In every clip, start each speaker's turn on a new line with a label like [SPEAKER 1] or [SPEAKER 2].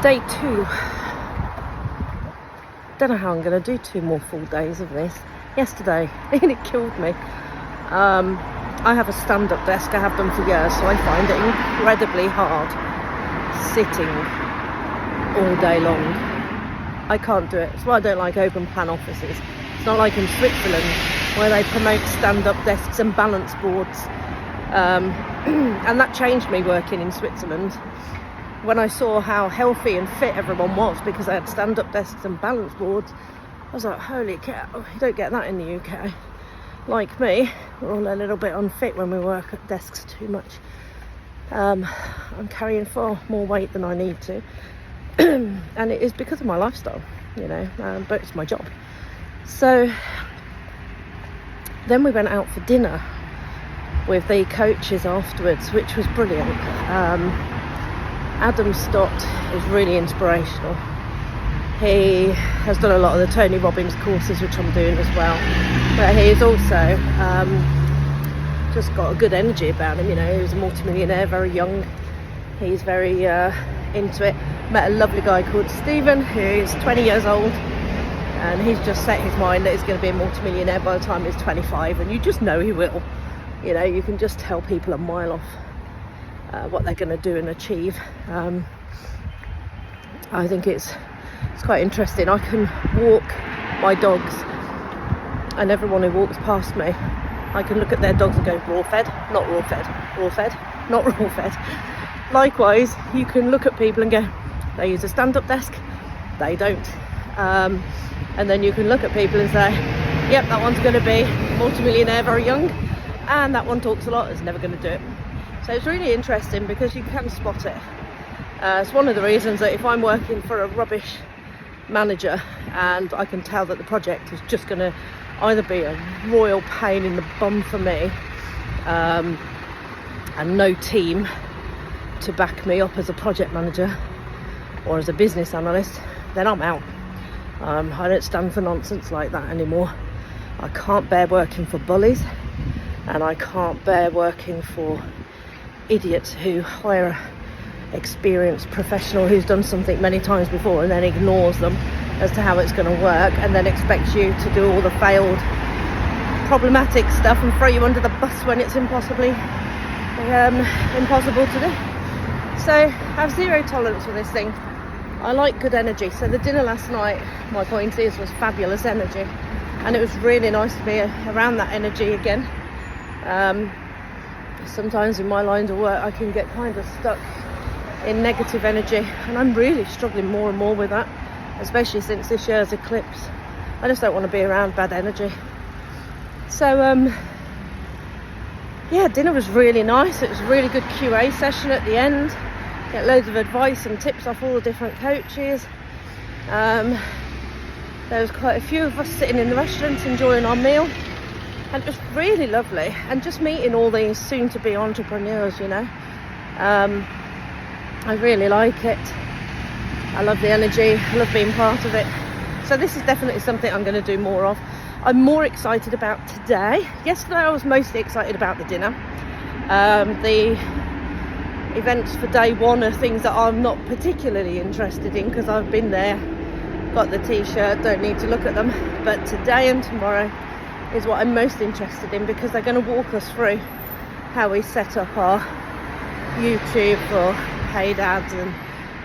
[SPEAKER 1] Day 2. Don't know how I'm going to do 2 more full days of this. Yesterday, nearly killed me. I have a stand-up desk. I have done for years, so I find it incredibly hard sitting all day long. I can't do it. That's why I don't like open plan offices. It's not like in Switzerland where they promote stand-up desks and balance boards. And that changed me working in Switzerland. When I saw how healthy and fit everyone was because they had stand-up desks and balance boards, I was like, holy cow, you don't get that in the UK. Like me, we're all a little bit unfit when we work at desks too much. I'm carrying far more weight than I need to. And it is because of my lifestyle, you know, but it's my job. So then we went out for dinner with the coaches afterwards, which was brilliant. Adam Stott is really inspirational. He has done a lot of the Tony Robbins courses, which I'm doing as well. But he's also just got a good energy about him, you know. He was a multimillionaire, very young. He's very into it. Met a lovely guy called Stephen, who is 20 years old. And he's just set his mind that he's going to be a multimillionaire by the time he's 25. And you just know he will. You know, you can just tell people a mile off what they're going to do and achieve. I think it's quite interesting. I can walk my dogs, and everyone who walks past me, I can look at their dogs and go, raw fed, not raw fed, raw fed, not raw fed. Likewise, you can look at people and go, they use a stand-up desk, they don't. And then you can look at people and say, yep, that one's going to be multimillionaire, very young, and that one talks a lot, is never going to do it. So it's really interesting because you can spot it. It's one of the reasons that if I'm working for a rubbish manager and I can tell that the project is just going to either be a royal pain in the bum for me and no team to back me up as a project manager or as a business analyst, then I'm out. I don't stand for nonsense like that anymore. I can't bear working for bullies, and I can't bear working for idiots who hire an experienced professional who's done something many times before and then ignores them as to how it's going to work, and then expects you to do all the failed problematic stuff and throw you under the bus when it's impossible to do. So I have zero tolerance for this thing. I like good energy. So the dinner last night, my point is, was fabulous energy, and it was really nice to be around that energy again. Sometimes in my line of work I can get kind of stuck in negative energy, and I'm really struggling more and more with that, especially since this year's eclipse. I just don't want to be around bad energy. So yeah, dinner was really nice. It was a really good QA session at the end. Get loads of advice and tips off all the different coaches. There was quite a few of us sitting in the restaurant enjoying our meal, and it was really lovely. And just meeting all these soon-to-be entrepreneurs, you know. I really like it. I love the energy. I love being part of it. So this is definitely something I'm going to do more of. I'm more excited about today. Yesterday I was mostly excited about the dinner. The events for day 1 are things that I'm not particularly interested in because I've been there, got the t-shirt, don't need to look at them. But today and tomorrow is what I'm most interested in, because they're going to walk us through how we set up our YouTube for paid ads and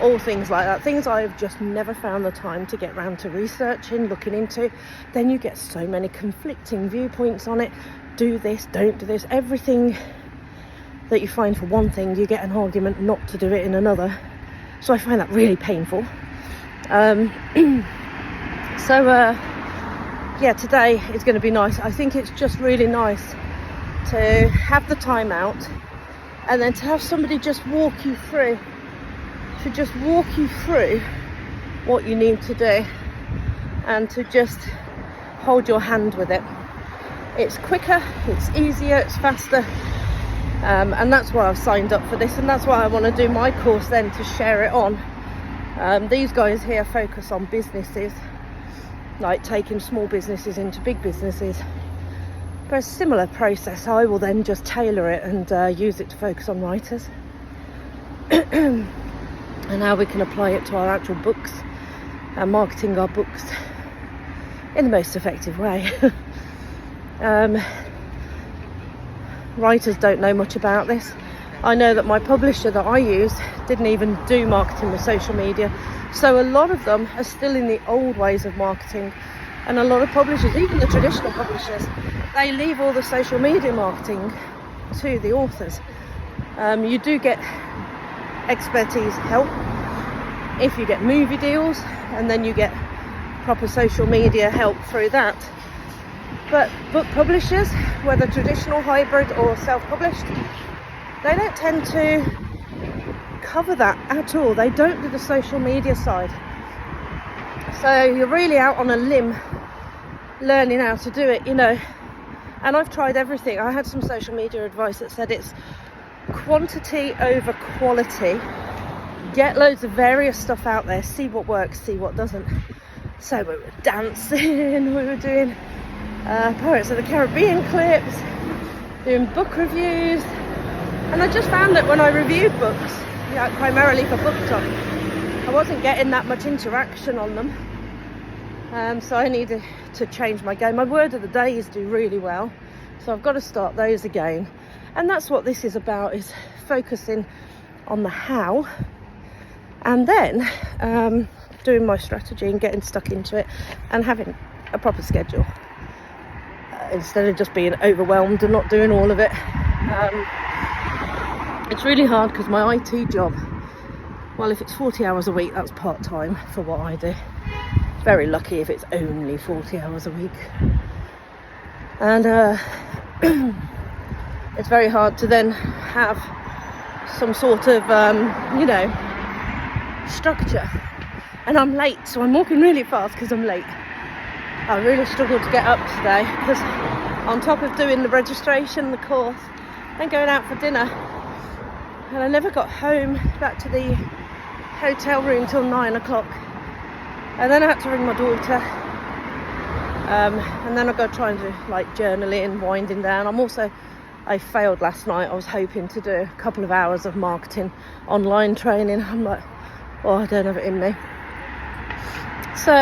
[SPEAKER 1] all things like that. Things I've just never found the time to get round to researching, looking into. Then you get so many conflicting viewpoints on it. Do this, don't do this. Everything that you find for one thing, you get an argument not to do it in another. So I find that really painful. Yeah, today is going to be nice. I think it's just really nice to have the time out, and then to have somebody just walk you through what you need to do, and to just hold your hand with it. It's quicker, it's easier, it's faster, and that's why I've signed up for this, and that's why I want to do my course then, to share it on. These guys here focus on businesses, like taking small businesses into big businesses. For a similar process, I will then just tailor it and use it to focus on writers. and how we can apply it to our actual books and marketing our books in the most effective way. Writers don't know much about this. I know that my publisher that I use didn't even do marketing with social media, so a lot of them are still in the old ways of marketing, and a lot of publishers, even the traditional publishers, they leave all the social media marketing to the authors. You do get expertise help if you get movie deals, and then you get proper social media help through that. But book publishers, whether traditional, hybrid or self-published, they don't tend to cover that at all. They don't do the social media side. So you're really out on a limb learning how to do it, you know. And I've tried everything. I had some social media advice that said it's quantity over quality. Get loads of various stuff out there, see what works, see what doesn't. So we were dancing, we were doing Pirates of the Caribbean clips, doing book reviews, and I just found that when I reviewed books, primarily for BookTok, I wasn't getting that much interaction on them, so I needed to change my game. My word of the days do really well, so I've got to start those again, and that's what this is about, is focusing on the how, and then doing my strategy and getting stuck into it and having a proper schedule. Instead of just being overwhelmed and not doing all of it. It's really hard because my IT job, well, if it's 40 hours a week, that's part-time for what I do. Very lucky if it's only 40 hours a week. And it's very hard to then have some sort of, structure. And I'm late, so I'm walking really fast because I'm late. I really struggled to get up today because on top of doing the registration, the course, and going out for dinner, and I never got home back to the hotel room till 9 o'clock, and then I had to ring my daughter, and then I got trying to journaling, winding down. I failed last night. I was hoping to do a couple of hours of marketing online training. I'm like, I don't have it in me. So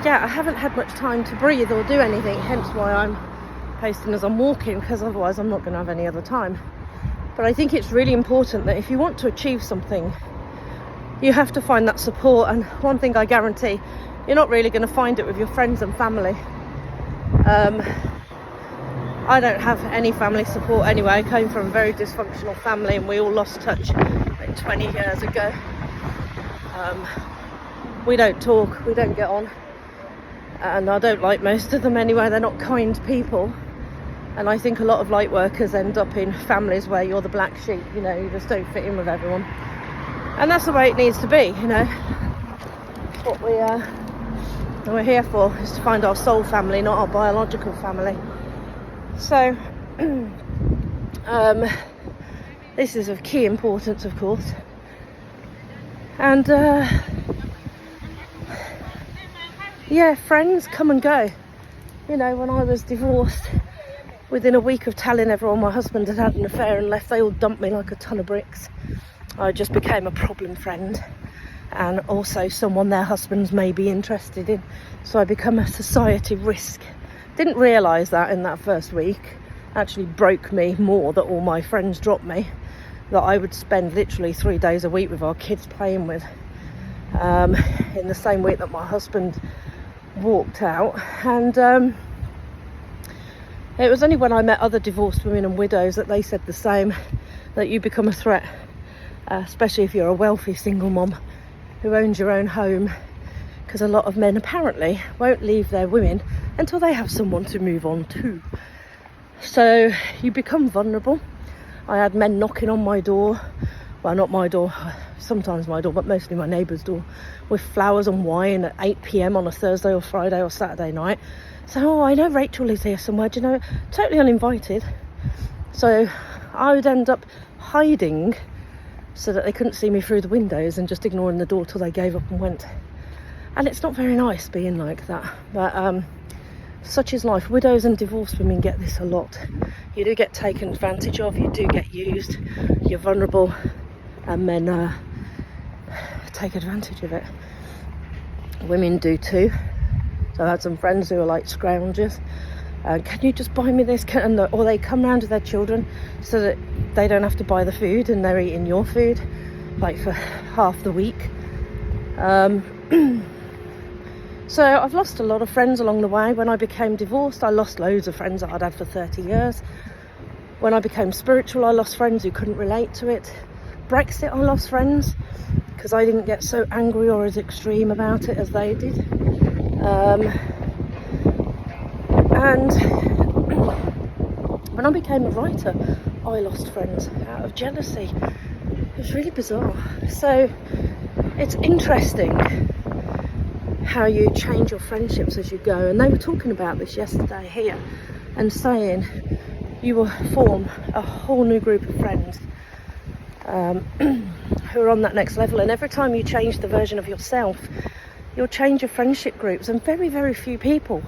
[SPEAKER 1] I haven't had much time to breathe or do anything, hence why I'm posting as I'm walking, because otherwise I'm not going to have any other time. But I think it's really important that if you want to achieve something, you have to find that support. And one thing I guarantee, you're not really going to find it with your friends and family. I don't have any family support anyway. I came from a very dysfunctional family and we all lost touch like 20 years ago. We don't talk, we don't get on. And I don't like most of them anyway. They're not kind people. And I think a lot of light workers end up in families where you're the black sheep, you just don't fit in with everyone. And that's the way it needs to be, It's what we're here for, is to find our soul family, not our biological family. So, this is of key importance, of course. And, friends come and go. When I was divorced, within a week of telling everyone my husband had had an affair and left, they all dumped me like a ton of bricks. I just became a problem friend, and also someone their husbands may be interested in. So I become a society risk. Didn't realise that in that first week. Actually broke me more that all my friends dropped me, that I would spend literally 3 days a week with our kids playing with, in the same week that my husband walked out. And it was only when I met other divorced women and widows that they said the same, that you become a threat, especially if you're a wealthy single mom who owns your own home, because a lot of men apparently won't leave their women until they have someone to move on to. So you become vulnerable. I had men knocking on my door, well, not my door, sometimes my door, but mostly my neighbour's door, with flowers and wine at 8 p.m. on a Thursday or Friday or Saturday night. So, I know Rachel is here somewhere, totally uninvited. So I would end up hiding so that they couldn't see me through the windows and just ignoring the door till they gave up and went. And it's not very nice being like that, but such is life. Widows and divorced women get this a lot. You do get taken advantage of, you do get used, you're vulnerable, and men take advantage of it. Women do too. So I had some friends who are like scroungers. Can you just buy me this? Or they come round with their children so that they don't have to buy the food and they're eating your food like for half the week. So I've lost a lot of friends along the way. When I became divorced, I lost loads of friends that I'd had for 30 years. When I became spiritual, I lost friends who couldn't relate to it. Brexit, I lost friends because I didn't get so angry or as extreme about it as they did. And when I became a writer, I lost friends out of jealousy. It was really bizarre. So it's interesting how you change your friendships as you go. And they were talking about this yesterday here and saying you will form a whole new group of friends who are on that next level. And every time you change the version of yourself, you'll change your friendship groups, and very, very few people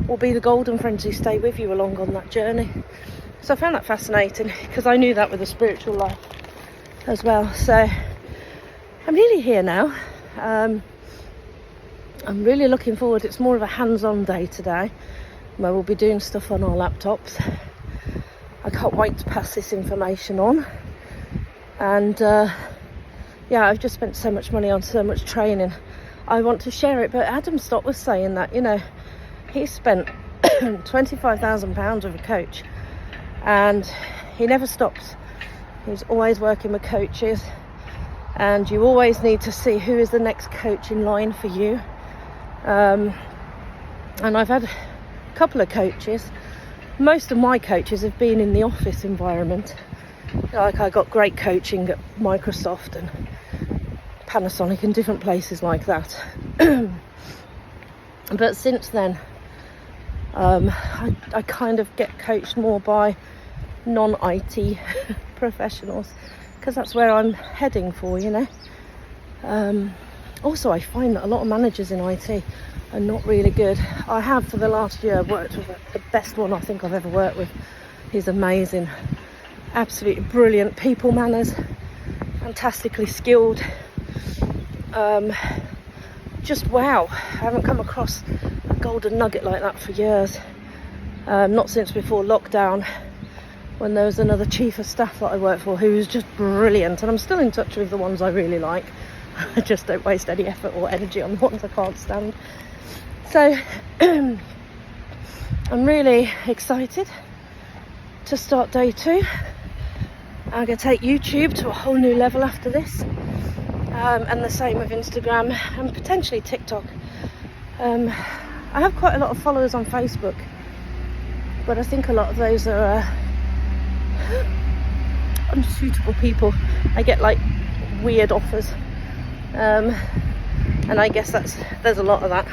[SPEAKER 1] will be the golden friends who stay with you along on that journey. So I found that fascinating because I knew that with a spiritual life as well. So I'm nearly here now. I'm really looking forward. It's more of a hands-on day today where we'll be doing stuff on our laptops. I can't wait to pass this information on. And yeah, I've just spent so much money on so much training. I want to share it. But Adam Stott was saying that, you know, he spent £25,000 with a coach and he never stops. He's always working with coaches, and you always need to see who is the next coach in line for you. And I've had a couple of coaches. Most of my coaches have been in the office environment. Like, I got great coaching at Microsoft and Panasonic and different places like that. But since then, I kind of get coached more by non-IT professionals because that's where I'm heading for, you know. Also, I find that a lot of managers in IT are not really good. I have for the last year worked with the best one I think I've ever worked with. He's amazing, absolutely brilliant, people manners, fantastically skilled. Just wow, I haven't come across a golden nugget like that for years. Not since before lockdown, when there was another chief of staff that I worked for who was just brilliant, and I'm still in touch with the ones I really like. I just don't waste any effort or energy on the ones I can't stand. So I'm really excited to start day 2. I'm going to take YouTube to a whole new level after this, and the same with Instagram and potentially TikTok. I have quite a lot of followers on Facebook, but I think a lot of those are unsuitable people. I get like weird offers, and I guess there's a lot of that.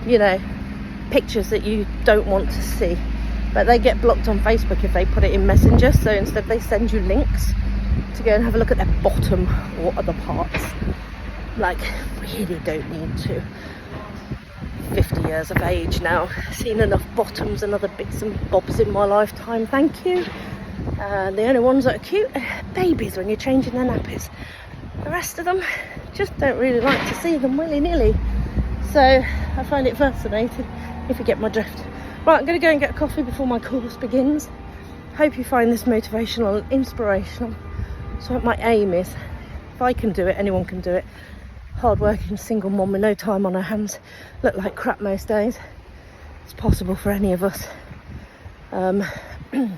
[SPEAKER 1] You know, pictures that you don't want to see, but they get blocked on Facebook if they put it in Messenger. So instead they send you links to go and have a look at their bottom or other parts. Like, really don't need to. 50 years of age now, seen enough bottoms and other bits and bobs in my lifetime, thank you. The only ones that are cute are babies when you're changing their nappies. The rest of them, just don't really like to see them willy-nilly. So I find it fascinating, if you get my drift. Right, I'm going to go and get a coffee before my course begins. Hope you find this motivational and inspirational. So what my aim is, if I can do it, anyone can do it. Hard-working single mom with no time on her hands, look like crap most days. It's possible for any of us.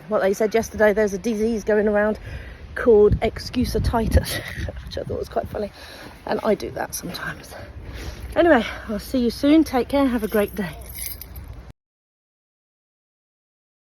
[SPEAKER 1] What they said yesterday, there's a disease going around called excusatitis, which I thought was quite funny, and I do that sometimes. Anyway, I'll see you soon. Take care. Have a great day.